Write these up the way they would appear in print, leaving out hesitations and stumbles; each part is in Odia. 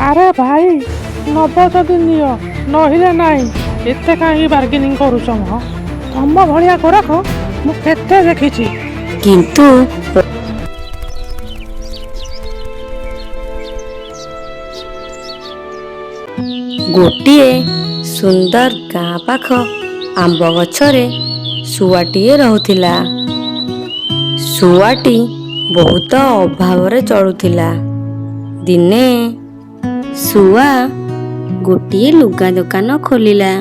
ଆରେ ଭାଇ ନବ ଯଦି ନିଅ, ନହିଲେ ନାଇଁ। ଏତେ କାହିଁକି ବାର୍ଗେନିଂ କରୁଛ ମ? ତମ ଭଳିଆ ଗରାଖ ମୁଁ କେତେ ଦେଖିଛି। କିନ୍ତୁ ଗୋଟିଏ ସୁନ୍ଦର ଗାଁ ପାଖ ଆମ୍ବ ଗଛରେ ଶୁଆଟିଏ ରହୁଥିଲା। ଶୁଆଟି ବହୁତ ଅଭାବରେ ଚଳୁଥିଲା। ଦିନେ ଶୁଆ ଗୋଟିଏ ଲୁଗା ଦୋକାନ ଖୋଲିଲା।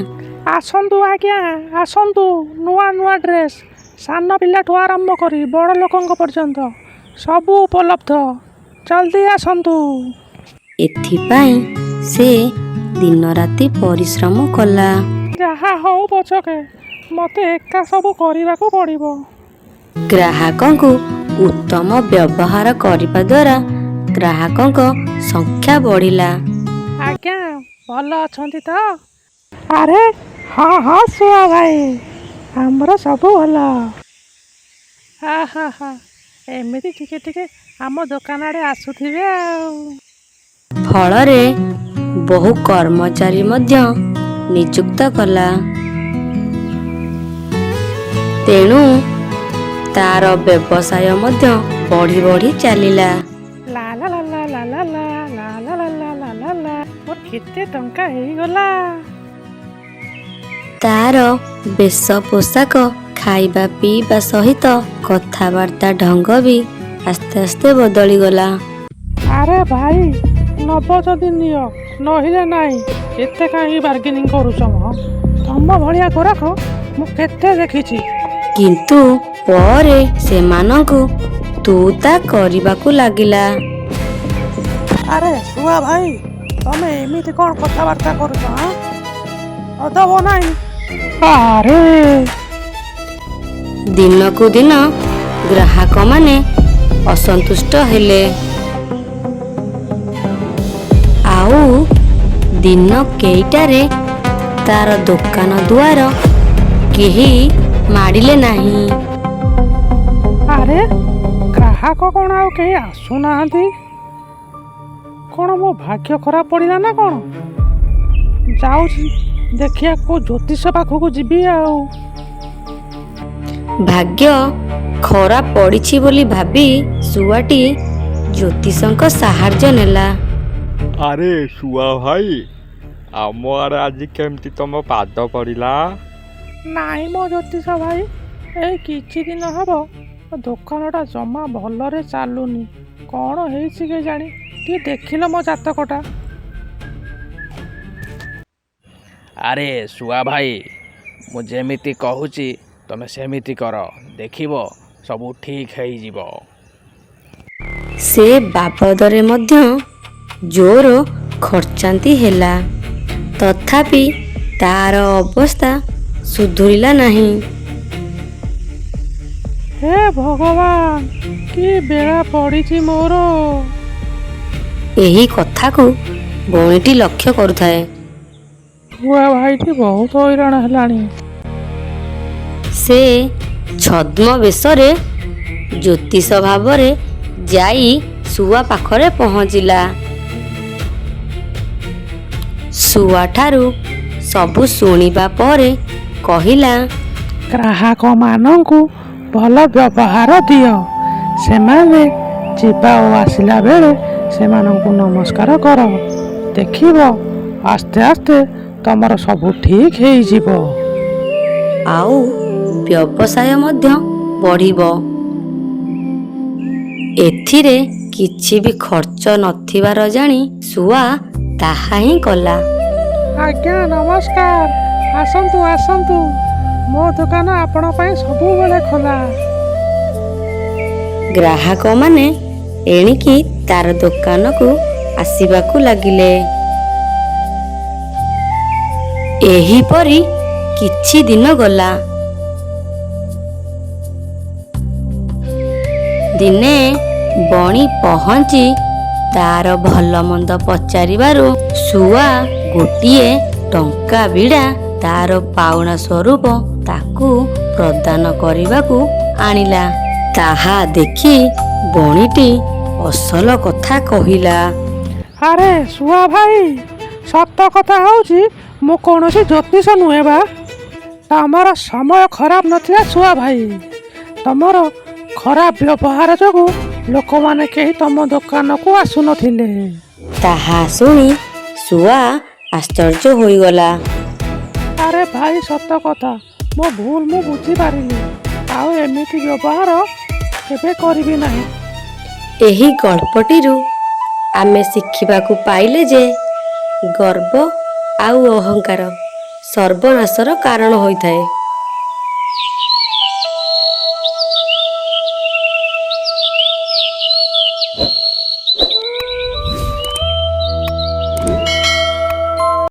ଆସନ୍ତୁ ଆଜ୍ଞା, ଆସନ୍ତୁ। ନୂଆ ନୂଆ ଡ୍ରେସ୍, ସାନ ପିଲାଠୁ ଆରମ୍ଭ କରି ବଡ଼ ଲୋକଙ୍କ ପର୍ଯ୍ୟନ୍ତ ସବୁ ଉପଲବ୍ଧ। ଜଲ୍ଦି ଆସନ୍ତୁ। ଏଥିପାଇଁ ସେ ଦିନ ରାତି ପରିଶ୍ରମ କଲା। ଯାହା ହଉ ପଛକେ ମୋତେ ଏକା ସବୁ କରିବାକୁ ପଡ଼ିବ। ଗ୍ରାହକଙ୍କୁ ଉତ୍ତମ ବ୍ୟବହାର କରିବା ଦ୍ୱାରା ଗ୍ରାହକଙ୍କ ସଂଖ୍ୟା ବଢ଼ିଲା। ଆଜ୍ଞା ଭଲ ଅଛନ୍ତି ତ? ଆରେ ହଁ ହଁ ଶୁଆ ଭାଇ, ଆମର ସବୁ ଭଲ। ହା ହା, ଏମିତି ଟିକେ ଟିକେ ଆମ ଦୋକାନ ଆଡ଼େ ଆସୁଥିବେ ଆଉ। ଫଳରେ ବହୁ କର୍ମଚାରୀ ମଧ୍ୟ ନିଯୁକ୍ତ କଲା। ତେଣୁ ତାର ବ୍ୟବସାୟ ମଧ୍ୟ ବଢ଼ି ବଢ଼ି ଚାଲିଲା। ଲା ଲା ଲା ଲା ଲା ଲା ଲା ଲା ଲା ଲା ଲା ଲା ଲା ଲା, ମୋର କେତେ ଟଙ୍କା ହେଇଗଲା। ତାର ବେଶ ପୋଷାକ, ଖାଇବା ପିଇବା ସହିତ କଥାବାର୍ତ୍ତା ଢଙ୍ଗ ବି ଆସ୍ତେ ଆସ୍ତେ ବଦଳିଗଲା। ଆରେ ଭାଇ ନବ ଯଦି ନିଅ, ନହିଲେ ନାଇଁ। ଏତେ କାହିଁକି ବାର୍ଗେନିଂ କରୁଛ ମ? ତମ ଭଳିଆ ଗରାଖ ମୁଁ କେତେ ଦେଖିଛି। କିନ୍ତୁ ପରେ ସେମାନଙ୍କୁ ତୁ ତା କରିବାକୁ ଲାଗିଲା। ଆରେ ଶୁଆ ଭାଇ, ତମେ ଏମିତି କ'ଣ କଥାବାର୍ତ୍ତା କରୁଛ? ଅଦବ ନାହିଁ। ଆରେ ଦିନକୁ ଦିନ ଗ୍ରାହକମାନେ ଅସନ୍ତୁଷ୍ଟ ହେଲେ। ଆଉ ଦିନ କେଇଟାରେ ତାର ଦୋକାନ ଦୁଆର କେହି ମାଡ଼ିଲେ ନାହିଁ। ଆରେ ଗ୍ରାହକ କ'ଣ ଆଉ କେହି ଆସୁନାହାନ୍ତି? କ'ଣ ମୋ ଭାଗ୍ୟ ଖରାପ ପଡ଼ିଲା ନା କ'ଣ? ଯାଉଛି ଦେଖିଆ କୋଉ ଜ୍ୟୋତିଷ ପାଖକୁ ଯିବି ଆଉ। ଭାଗ୍ୟ ଖରାପ ପଡ଼ିଛି ବୋଲି ଭାବି ଶୁଆଟି ଜ୍ୟୋତିଷଙ୍କ ସାହାଯ୍ୟ ନେଲା। ଆରେ ଶୁଆ ଭାଇ, ଆମ ଆଡ଼େ ଆଜି କେମିତି ତମ ପାଦ ପଡ଼ିଲା? ନାଇଁ ମୋ ଜ୍ୟୋତିଷ ଭାଇ, ଏଇ କିଛି ଦିନ ହବ ଦୋକାନଟା ଜମା ଭଲରେ ଚାଲୁନି। କ'ଣ ହେଇଛି କେଜାଣି? ଟିକେ ଦେଖିଲ ମୋ ଜାତକଟା। ଆରେ ଶୁଆ ଭାଇ, ମୁଁ ଯେମିତି କହୁଛି ତମେ ସେମିତି କର, ଦେଖିବ ସବୁ ଠିକ୍ ହେଇଯିବ। ସେ ବାବଦରେ ମଧ୍ୟ ଜୋର ଖର୍ଚ୍ଚାନ୍ତି ହେଲା। ତଥାପି ତାର ଅବସ୍ଥା ସୁଧୁରିଲା ନାହିଁ। ହେ ଭଗବାନ, କି ବେଳା ପଡ଼ିଛି ମୋର। ଏହି କଥାକୁ ବଣିଟି ଲକ୍ଷ୍ୟ କରୁଥାଏ। ଶୁଆ ଭାଇଟି ବହୁତ ହଇରାଣ ହେଲାଣି। ସେ ଛଦ୍ମବେଶରେ ଜ୍ୟୋତିଷ ଭାବରେ ଯାଇ ଶୁଆ ପାଖରେ ପହଞ୍ଚିଲା। ଶୁଆଠାରୁ ସବୁ ଶୁଣିବା ପରେ କହିଲା, ଗ୍ରାହକମାନଙ୍କୁ ଭଲ ବ୍ୟବହାର ଦିଅ। ସେମାନେ ଯିବା ଓ ଆସିଲା ବେଳେ ସେମାନଙ୍କୁ ନମସ୍କାର କର। ଦେଖିବ ଆସ୍ତେ ଆସ୍ତେ ତମର ସବୁ ଠିକ୍ ହେଇଯିବ। ଆଉ ବ୍ୟବସାୟ ମଧ୍ୟ ବଢ଼ିବ। ଏଥିରେ କିଛି ବି ଖର୍ଚ୍ଚ ନଥିବାର ଜାଣି ଶୁଆ ତାହା ହିଁ କଲା। ଆଜ୍ଞା ନମସ୍କାର, ଆସନ୍ତୁ ଆସନ୍ତୁ। ମୋ ଦୋକାନ ଆପଣ ପାଇଁ ସବୁବେଳେ ଖୋଲା। ଗ୍ରାହକମାନେ ଏଣିକି ତାର ଦୋକାନକୁ ଆସିବାକୁ ଲାଗିଲେ। ଏହିପରି କିଛି ଦିନ ଗଲା। ଦିନେ ବଣି ପହଞ୍ଚି ତାର ଭଲ ମନ୍ଦ ପଚାରିବାରୁ ଶୁଆ ଗୋଟିଏ ଟଙ୍କା ବିଡ଼ା ତାର ପାଉଣା ସ୍ୱରୂପ ତାକୁ ପ୍ରଦାନ କରିବାକୁ ଆଣିଲା। ତାହା ଦେଖି ବଣିଟି ଅସଲ କଥା କହିଲା। ଆରେ ସୁଆ ଭାଇ, ସତ କଥା ହେଉଛି ମୁଁ କୌଣସି ଜ୍ୟୋତିଷ ନୁହେଁ ବା। ତମର ସମୟ ଖରାପ ନଥିଲା ସୁଆ ଭାଇ। ତମର ଖରାପ ବ୍ୟବହାର ଯୋଗୁଁ ଲୋକମାନେ କେହି ତମ ଦୋକାନକୁ ଆସୁନଥିଲେ। ତାହା ଶୁଣି ଶୁଆ ଆଶ୍ଚର୍ଯ୍ୟ ହୋଇଗଲା। ଆରେ ଭାଇ ସତ କଥା, ମୋ ଭୁଲ ମୁଁ ବୁଝିପାରିଲି। ଆଉ ଏମିତି ବ୍ୟବହାର କେବେ କରିବି ନାହିଁ। ଏହି ଗଳ୍ପଟିରୁ ଆମେ ଶିଖିବାକୁ ପାଇଲେ ଯେ ଗର୍ବ ଆଉ ଅହଙ୍କାର ସର୍ବନାଶର କାରଣ ହୋଇଥାଏ।